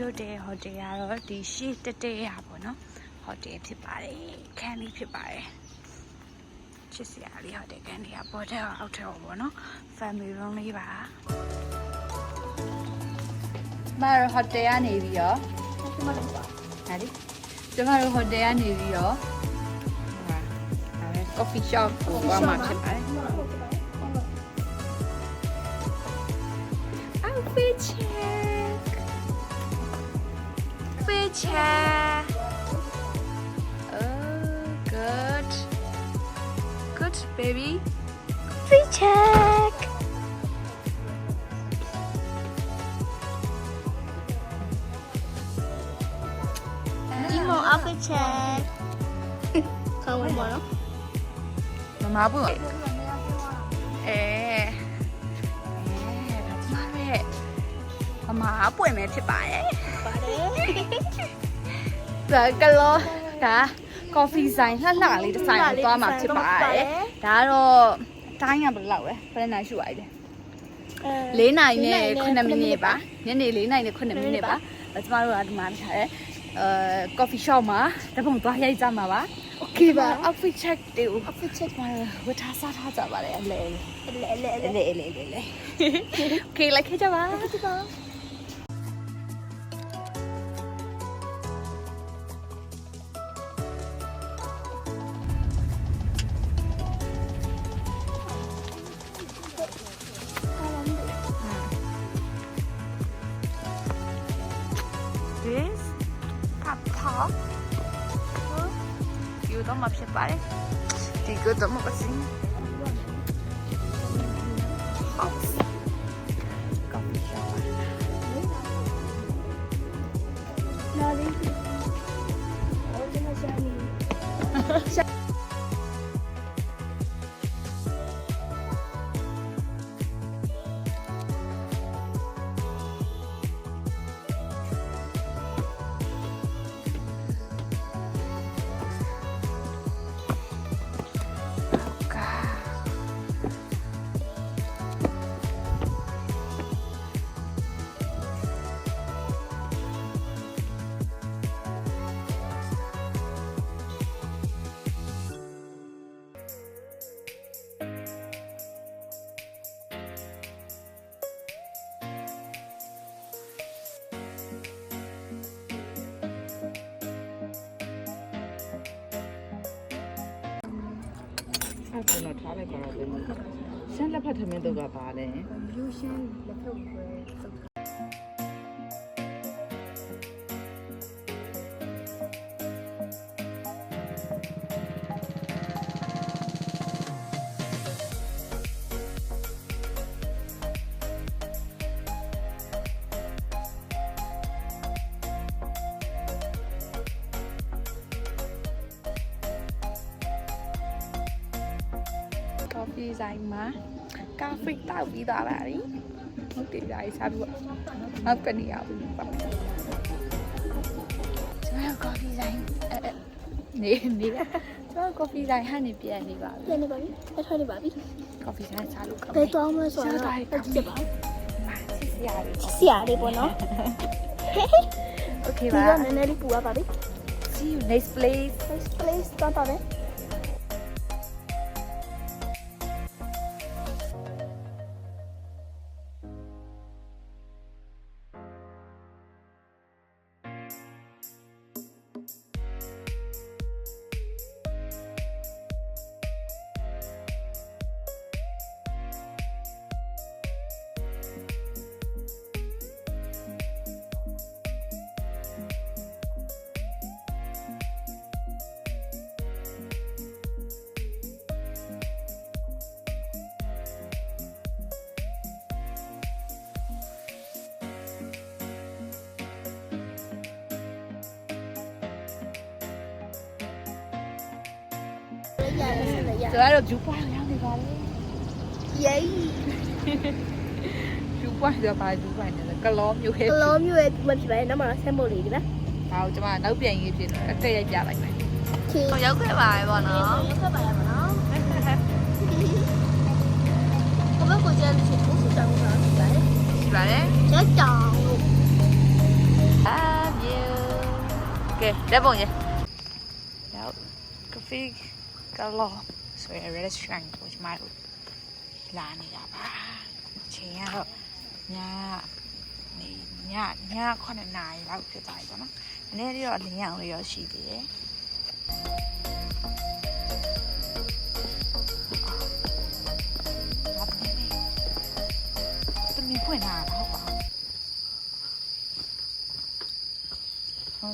လို့တဲ့ဟိုတယ်ကတော့ဒီရှေ့တက်တက်ရပါတော့ဟိုတယ်ဖြစ်ပါတယ်ခန်းလေးဖြစ်ပါတယ်ချစ်စရာလေးဟိုတယ်ခန်းလေးကပေါ်တဲ့အောက်ထက်ပေါ့နော် family room လေးပါမရဟိုတယ်ကနေပြီးတော့ဒီမှာလည်းပါဟာဒီကျမတို့ဟိုတယ်ကနေပြီးတော့ဟာဒါ coffee shop ကိုသွားမှာဖြစ်ပါတယ် outfit check fit check oh good baby fit check Imo outfit check. Không muốn bỏ đâu. Mama bữa Mama bữa mẹ thì bài Bỏ đấy. Rồi cái lo đã coffee sign là nã lý sign toa mà thì bài đã rồi trái nhà bự lẩu đấy bên này sủi đấy lấy này nè con nằm nè bà nhớ nè lấy này nè con nằm nè bà ở trong đó là mà thế coffee shop màแต่ผมตัวใหญ่จังมาปะโอเคป่ะ outfit check เดี๋ยว Outfit check. มาวัฒนศาสตร์ท่าจับอะไรอะไร Lẹ. โอเคแล้วแค่จะว่า this cup top youต้องมาเช็ดไปดีก็ต้องมาสิhouse coffee shop Lali. Oh, jangan Shani.အဲ့ဒါတော့ထားလိုက်ပါတော့လေ။ဆန်းလက်ဖက်ထမင်းတို့ကပါလဲ Illusion. Lepas gue. coffee ဆိုင်မှာကာហ្ဝီတောက်ပြီးသွားပါပြီဟုတ်တယ်ဒါကြီးစားပြီးတော့နောက်ကနေရဘူးပါကျွန်တော် coffee ဆိုင်နေကျွန်တော် coffee ဆိုင်ဟန်နေပြန်နေပါပြီ Ini babi. Apa ni babi? coffee ဆိုင်စားလို့ကောင်း Betul amat soalnya. Cepat. စစ်စရာတွေ Siap deh bono. okay Tiga ပါ nenek di buah babi. see you next place Next place tonton deh. Tụi nó được chú quang nhau thì vào đây Yay. chú quang giờ bài chú quang này là cá lóm nhiều hết Kalau như mình phải nó mà xem bộ lì đi đó. vào cho mà nấu biển gì thì nó cây già lạnh này Thì con giấu cái bài vào nó cái bài mà nó. Không biết cô chơi thì cũng tròn rồi đấy. chị bảo đấy Chết tròn luôn. à ကဲလက်ပုံရရောက်ကဖေးကလောဆိုရ restaurant ကိုကျမတို့လာနေတာပါချိန်ကတော့ည9နာရီလောက်ဖြစ်သွားပြီပေါ့နော်။နည်းနည်းတော့အလင်းရောင်လေးရောရှိသေးတယ်။ဘာဖြစ်လဲ။တမီဖွင့်လာတာဟုတ်ပါ။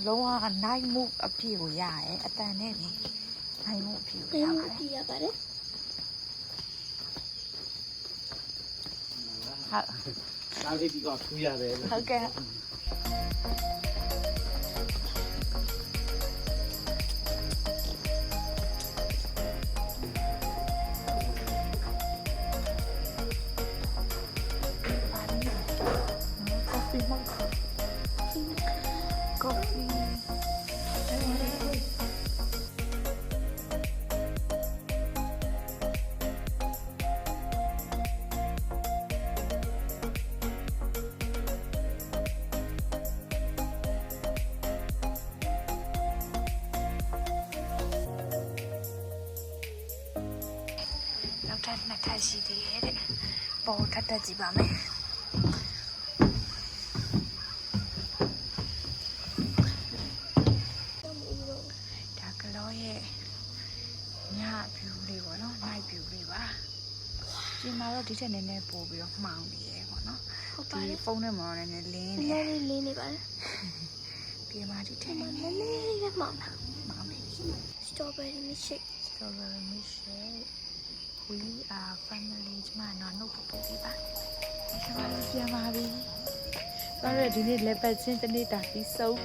လုံးဝနိုင်မှုအပြည့်ကိုရရဲအတန်နဲ့နေနိုင်မှုအပြည့်ကိုရပါတယ်။ ပြရပါတယ် ဟုတ် ဒါလေးဒီကထူးရတယ် ဟုတ်ကဲ့နှစ်ထပ်ရှိသေးတယ်တဲ့ပေါ်ထပ်တက်ကြည့်ပါမယ်ဒါကလောရဲ့ည view လေးပေါ့နော် night view လေးပါဒီမှာတော့ဒီထက်နည်းနည်းပို့ပြီးတော့မှောင်နေတယ်ပေါ့နော် ဟုတ်ပါ ဒီ တယ် ဖုန်းထဲမှာလည်းနည်းနည်းလင်း န နေ ည်းနည်းလေးနေပါတယ် ဒီမှာဒီထက် န နည်း ည်း နည်း နည်းလေးနဲ့မှောင်တာ မှောင်နေ strawberry milkshake strawberry milkshake we are family ကျမနော်နှုတ်ပို့ပေးပါကျမတို့ပြန်ပါပြီတော့ဒီနေ့လက်ပတ်ချင်းတစ်နေ့တာပြီးဆုံး